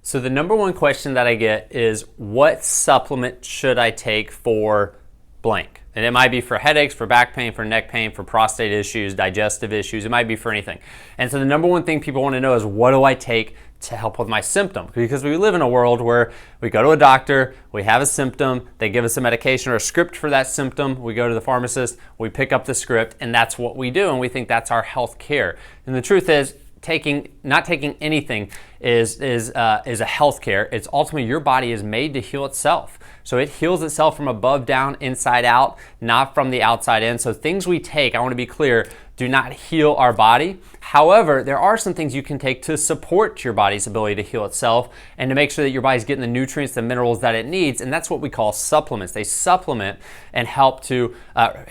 So the number one question that I get is, what supplement should I take for blank? And it might be for headaches, for back pain, for neck pain, for prostate issues, digestive issues. It might be for anything. And so the number one thing people want to know is, what do I take to help with my symptom? Because we live in a world where we go to a doctor, we have a symptom, they give us a medication or a script for that symptom, we go to the pharmacist, we pick up the script, and that's what we do, and we think that's our health care. And the truth is, not taking anything is a health care. It's ultimately, your body is made to heal itself. So it heals itself from above down, inside out, not from the outside in. So things we take, I want to be clear, do not heal our body. However, there are some things you can take to support your body's ability to heal itself and to make sure that your body's getting the nutrients, the minerals that it needs, and that's what we call supplements. They supplement and help to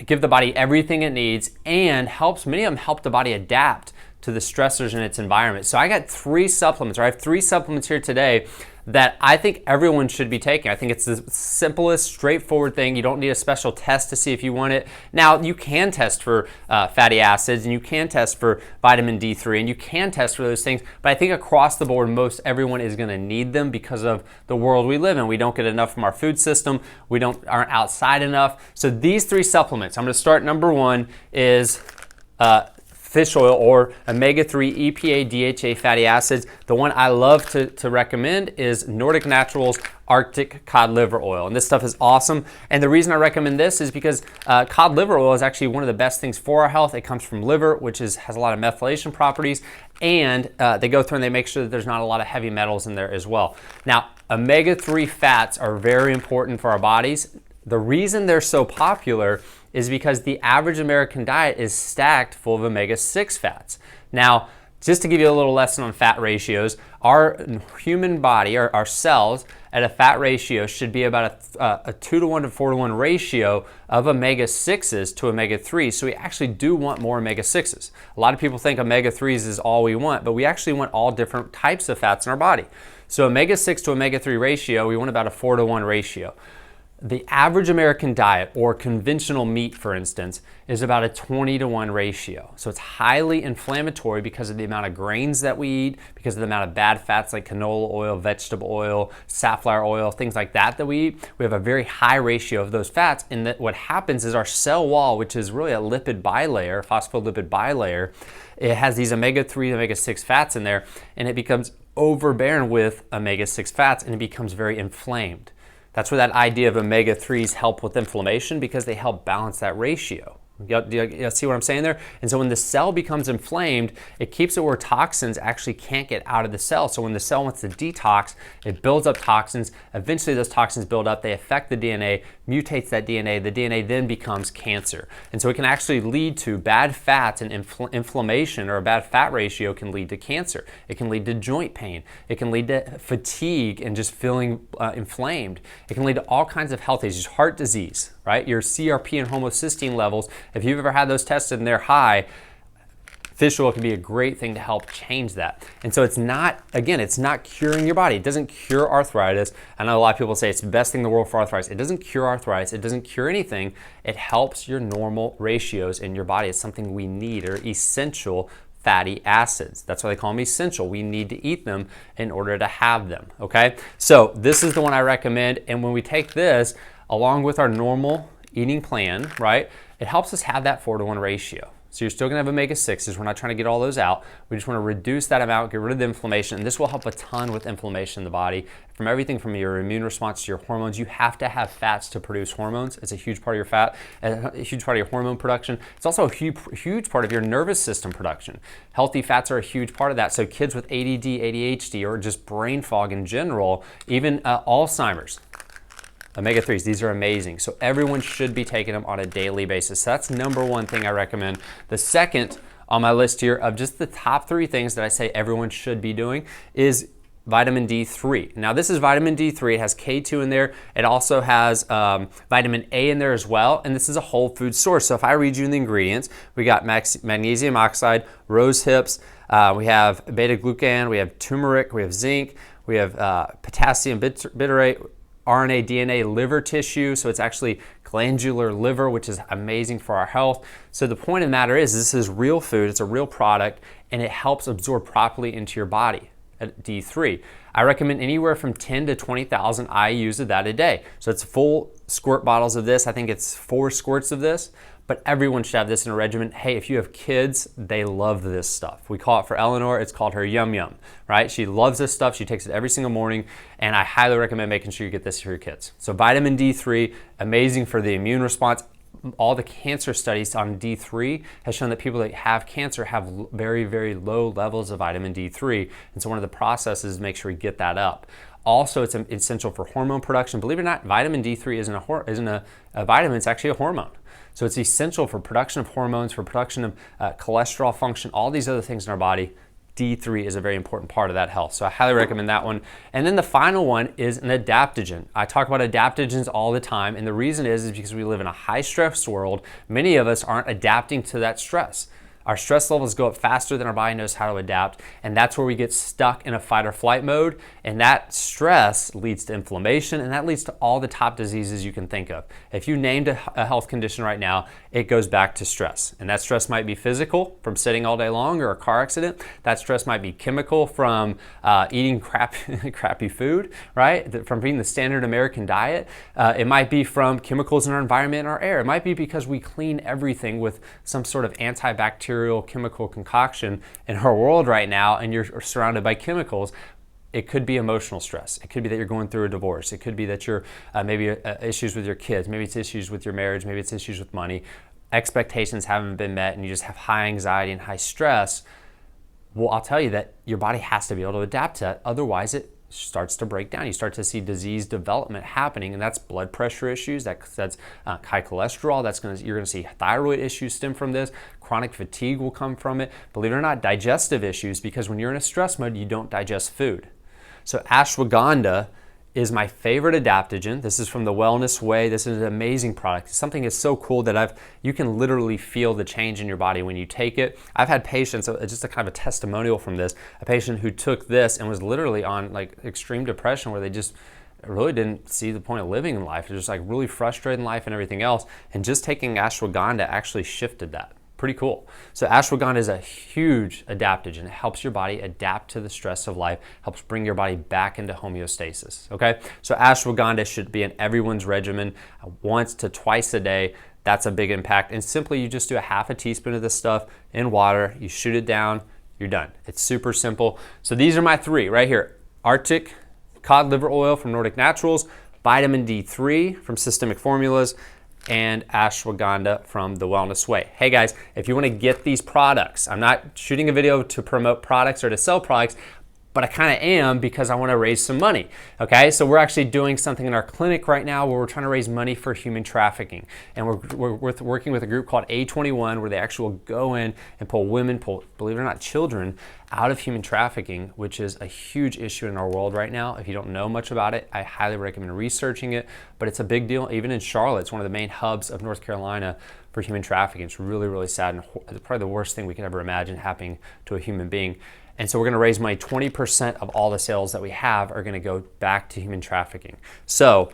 give the body everything it needs, and many of them help the body adapt to the stressors in its environment. So I got 3 supplements, or I have 3 supplements here today that I think everyone should be taking. I think it's the simplest, straightforward thing. You don't need a special test to see if you want it. Now, you can test for fatty acids, and you can test for vitamin D3, and you can test for those things, but I think across the board, most everyone is gonna need them because of the world we live in. We don't get enough from our food system. We aren't outside enough. So these 3 supplements, I'm gonna start. Number 1 is fish oil, or omega-3 EPA DHA fatty acids. The one I love to recommend is Nordic Naturals Arctic cod liver oil, and this stuff is awesome. And the reason I recommend this is because cod liver oil is actually one of the best things for our health. It comes from liver, which has a lot of methylation properties, and they go through and they make sure that there's not a lot of heavy metals in there as well. Now, omega-3 fats are very important for our bodies. The reason they're so popular is because the average American diet is stacked full of omega-6 fats. Now, just to give you a little lesson on fat ratios, our human body, our cells, at a fat ratio should be about a 2-to-1 to 4-to-1 ratio of omega-6s to omega-3s. So we actually do want more omega-6s. A lot of people think omega-3s is all we want, but we actually want all different types of fats in our body. So omega-6 to omega-3 ratio, we want about a 4-to-1 ratio. The average American diet, or conventional meat, for instance, is about a 20-to-1 ratio. So it's highly inflammatory because of the amount of grains that we eat, because of the amount of bad fats like canola oil, vegetable oil, safflower oil, things like that we eat. We have a very high ratio of those fats, and that what happens is our cell wall, which is really a lipid bilayer, phospholipid bilayer, it has these omega-3, omega-6 fats in there, and it becomes overbearing with omega-6 fats, and it becomes very inflamed. That's where that idea of omega-3s help with inflammation, because they help balance that ratio. You see what I'm saying there? And so when the cell becomes inflamed, it keeps it where toxins actually can't get out of the cell. So when the cell wants to detox, it builds up toxins. Eventually those toxins build up, they affect the DNA, mutates that DNA. The DNA then becomes cancer. And so it can actually lead to bad fats, and inflammation, or a bad fat ratio can lead to cancer. It can lead to joint pain. It can lead to fatigue and just feeling inflamed. It can lead to all kinds of health issues, heart disease, right? Your CRP and homocysteine levels, if you've ever had those tested and they're high, fish oil can be a great thing to help change that. And so it's not curing your body. It doesn't cure arthritis. I know a lot of people say it's the best thing in the world for arthritis. It doesn't cure arthritis. It doesn't cure anything. It helps your normal ratios in your body. It's something we need, or essential fatty acids. That's why they call them essential. We need to eat them in order to have them, okay? So this is the one I recommend, and when we take this along with our normal eating plan, right, it helps us have that 4-to-1 ratio. So you're still gonna have omega-6s. We're not trying to get all those out. We just wanna reduce that amount, get rid of the inflammation, and this will help a ton with inflammation in the body. From everything from your immune response to your hormones, you have to have fats to produce hormones. It's a huge part of your a huge part of your hormone production. It's also a huge part of your nervous system production. Healthy fats are a huge part of that. So kids with ADD, ADHD, or just brain fog in general, even Alzheimer's, omega-3s, these are amazing. So everyone should be taking them on a daily basis. So that's number 1 thing I recommend. The second on my list here of just the top 3 things that I say everyone should be doing is vitamin D3. Now this is vitamin D3. It has K2 in there. It also has vitamin A in there as well. And this is a whole food source. So if I read you the ingredients, we got magnesium oxide, rose hips, we have beta-glucan, we have turmeric, we have zinc, we have potassium bitarate, RNA, DNA, liver tissue, so it's actually glandular liver, which is amazing for our health. So the point of the matter is, this is real food, it's a real product, and it helps absorb properly into your body. at D3. I recommend anywhere from 10 to 20,000 IUs of that a day. So it's full squirt bottles of this. I think it's 4 squirts of this, but everyone should have this in a regimen. Hey, if you have kids, they love this stuff. We call it for Eleanor, it's called her Yum Yum, right? She loves this stuff. She takes it every single morning, and I highly recommend making sure you get this for your kids. So vitamin D3, amazing for the immune response. All the cancer studies on D3 has shown that people that have cancer have very, very low levels of vitamin D3. And so one of the processes is to make sure we get that up. Also, it's essential for hormone production. Believe it or not, vitamin D3 isn't a vitamin, it's actually a hormone. So it's essential for production of hormones, for production of cholesterol function, all these other things in our body. D3 is a very important part of that health. So I highly recommend that one. And then the final one is an adaptogen. I talk about adaptogens all the time, and the reason is because we live in a high stress world. Many of us aren't adapting to that stress. Our stress levels go up faster than our body knows how to adapt, and that's where we get stuck in a fight or flight mode, and that stress leads to inflammation, and that leads to all the top diseases you can think of. If you named a health condition right now, it goes back to stress, and that stress might be physical from sitting all day long or a car accident. That stress might be chemical from eating crappy food, right? From eating the standard American diet. It might be from chemicals in our environment and our air. It might be because we clean everything with some sort of antibacterial chemical concoction in our world right now, and you're surrounded by chemicals. It could be emotional stress. It could be that you're going through a divorce. It could be that you're maybe issues with your kids. Maybe it's issues with your marriage. Maybe it's issues with money. Expectations haven't been met, and you just have high anxiety and high stress. Well, I'll tell you that your body has to be able to adapt to that. Otherwise, it starts to break down. You start to see disease development happening, and that's blood pressure issues. That's high cholesterol. You're going to see thyroid issues stem from this. Chronic fatigue will come from it. Believe it or not, digestive issues, because when you're in a stress mode, you don't digest food. So ashwagandha is my favorite adaptogen. This is from the Wellness Way. This is an amazing product. It's something that's so cool that you can literally feel the change in your body when you take it. I've had patients, just a kind of a testimonial from this, a patient who took this and was literally on like extreme depression where they just really didn't see the point of living in life. They're just like really frustrated in life and everything else. And just taking ashwagandha actually shifted that. Pretty cool. So ashwagandha is a huge adaptogen. It helps your body adapt to the stress of life, helps bring your body back into homeostasis, okay? So ashwagandha should be in everyone's regimen once to twice a day. That's a big impact. And simply, you just do a half a teaspoon of this stuff in water, you shoot it down, you're done. It's super simple. So these are my 3 right here. Arctic cod liver oil from Nordic Naturals, vitamin D3 from Systemic Formulas, and ashwagandha from the Wellness Way. Hey guys, if you want to get these products, I'm not shooting a video to promote products or to sell products, but I kind of am because I want to raise some money, okay? So we're actually doing something in our clinic right now where we're trying to raise money for human trafficking. And we're working with a group called A21 where they actually will go in and pull women, believe it or not, children out of human trafficking, which is a huge issue in our world right now. If you don't know much about it, I highly recommend researching it, but it's a big deal. Even in Charlotte, it's one of the main hubs of North Carolina for human trafficking. It's really, really sad and probably the worst thing we could ever imagine happening to a human being. And so we're gonna raise money, 20% of all the sales that we have are gonna go back to human trafficking. So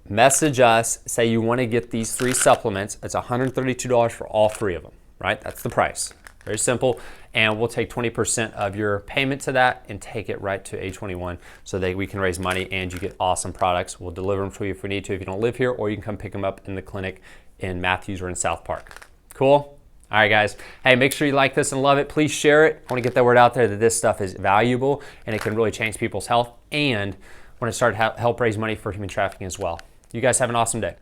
message us, say you wanna get these 3 supplements. It's $132 for all 3 of them, right? That's the price. Very simple. And we'll take 20% of your payment to that and take it right to A21 so that we can raise money and you get awesome products. We'll deliver them to you if we need to, if you don't live here, or you can come pick them up in the clinic in Matthews or in South Park. Cool? All right, guys. Hey, make sure you like this and love it. Please share it. I want to get that word out there that this stuff is valuable and it can really change people's health, and want to start help raise money for human trafficking as well. You guys have an awesome day.